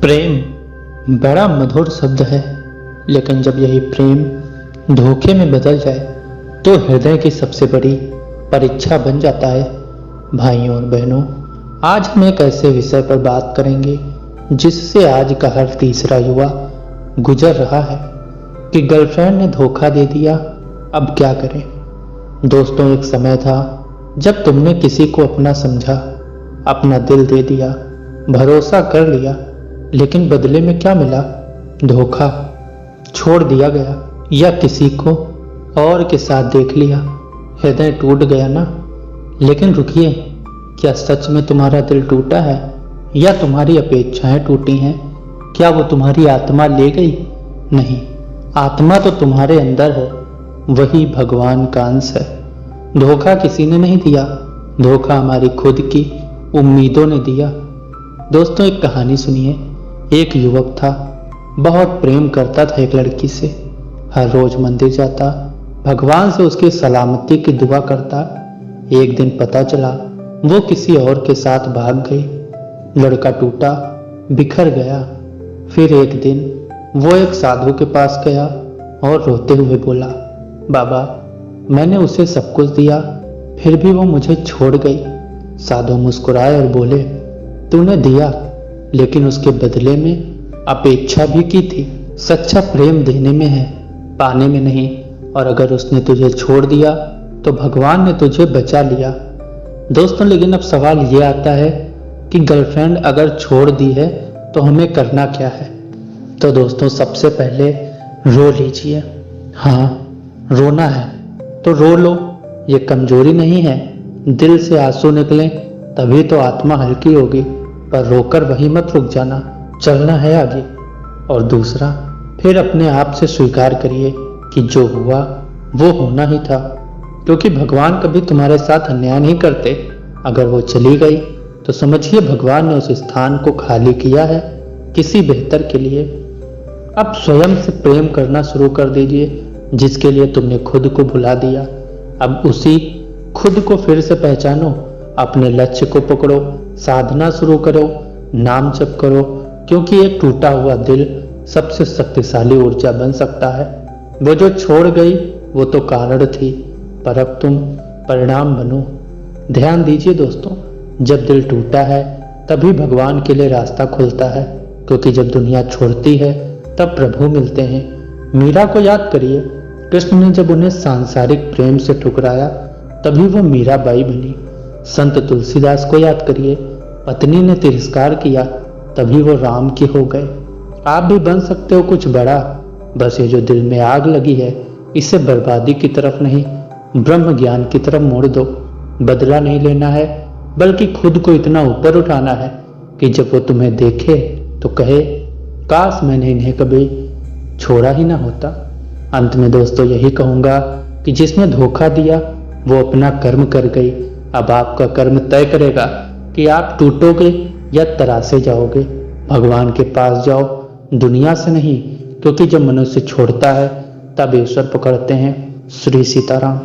प्रेम बड़ा मधुर शब्द है, लेकिन जब यही प्रेम धोखे में बदल जाए तो हृदय की सबसे बड़ी परीक्षा बन जाता है। भाइयों और बहनों, आज हम एक ऐसे विषय पर बात करेंगे जिससे आज का हर तीसरा युवा गुजर रहा है कि गर्लफ्रेंड ने धोखा दे दिया, अब क्या करें। दोस्तों, एक समय था जब तुमने किसी को अपना समझा, अपना दिल दे दिया, भरोसा कर लिया, लेकिन बदले में क्या मिला? धोखा, छोड़ दिया गया या किसी को और के साथ देख लिया। हृदय टूट गया ना। लेकिन रुकिए, क्या सच में तुम्हारा दिल टूटा है या तुम्हारी अपेक्षाएं टूटी हैं? क्या वो तुम्हारी आत्मा ले गई? नहीं, आत्मा तो तुम्हारे अंदर है, वही भगवान का अंश है। धोखा किसी ने नहीं दिया, धोखा हमारी खुद की उम्मीदों ने दिया। दोस्तों, एक कहानी सुनिए। एक युवक था, बहुत प्रेम करता था एक लड़की से। हर रोज मंदिर जाता, भगवान से उसकी सलामती की दुआ करता। एक दिन पता चला वो किसी और के साथ भाग गई। लड़का टूटा, बिखर गया। फिर एक दिन वो एक साधु के पास गया और रोते हुए बोला, बाबा, मैंने उसे सब कुछ दिया, फिर भी वो मुझे छोड़ गई। साधु मुस्कुराए और बोले, तूने दिया, लेकिन उसके बदले में अपेक्षा भी की थी। सच्चा प्रेम देने में है, पाने में नहीं। और अगर उसने तुझे छोड़ दिया तो भगवान ने तुझे बचा लिया। दोस्तों, लेकिन अब सवाल ये आता है कि गर्लफ्रेंड अगर छोड़ दी है तो हमें करना क्या है? तो दोस्तों, सबसे पहले रो लीजिए। हाँ, रोना है तो रो लो, ये कमजोरी नहीं है। दिल से आंसू निकलें तभी तो आत्मा हल्की होगी, पर रोकर वहीं मत रुक जाना, चलना है आगे। और दूसरा, फिर अपने आप से स्वीकार करिए कि जो हुआ वो होना ही था, क्योंकि भगवान कभी तुम्हारे साथ अन्याय नहीं करते। अगर वो चली गई तो समझिए भगवान ने उस स्थान को खाली किया है किसी बेहतर के लिए। अब स्वयं से प्रेम करना शुरू कर दीजिए, जिसके लिए तुमने खुद को भुला दिया। अब उसी खुद को फिर से पहचानो, अपने लक्ष्य को पकड़ो, साधना शुरू करो, नाम जप करो, क्योंकि एक टूटा हुआ दिल सबसे शक्तिशाली ऊर्जा बन सकता है। वो जो छोड़ गई वो तो कारण थी, पर अब तुम परिणाम बनो। ध्यान दीजिए दोस्तों, जब दिल टूटा है तभी भगवान के लिए रास्ता खुलता है, क्योंकि जब दुनिया छोड़ती है तब प्रभु मिलते हैं। मीरा को याद करिए, कृष्ण ने जब उन्हें सांसारिक प्रेम से ठुकराया तभी वो मीराबाई बनी। संत तुलसीदास को याद करिए, पत्नी ने तिरस्कार किया तभी वो राम की हो गए। आप भी बन सकते हो कुछ बड़ा, बस ये जो दिल में आग लगी है इसे बर्बादी की तरफ नहीं, ब्रह्म ज्ञान की तरफ मोड़ दो। बदला नहीं लेना है, बल्कि खुद को इतना ऊपर उठाना है कि जब वो तुम्हें देखे तो कहे, काश मैंने इन्हें कभी छोड़ा ही ना होता। अंत में दोस्तों यही कहूंगा कि जिसने धोखा दिया वो अपना कर्म कर गई। अब आपका कर्म तय करेगा कि आप टूटोगे या तरासे जाओगे। भगवान के पास जाओ, दुनिया से नहीं, क्योंकि जब मनुष्य छोड़ता है तब ईश्वर पकड़ते हैं। श्री सीताराम।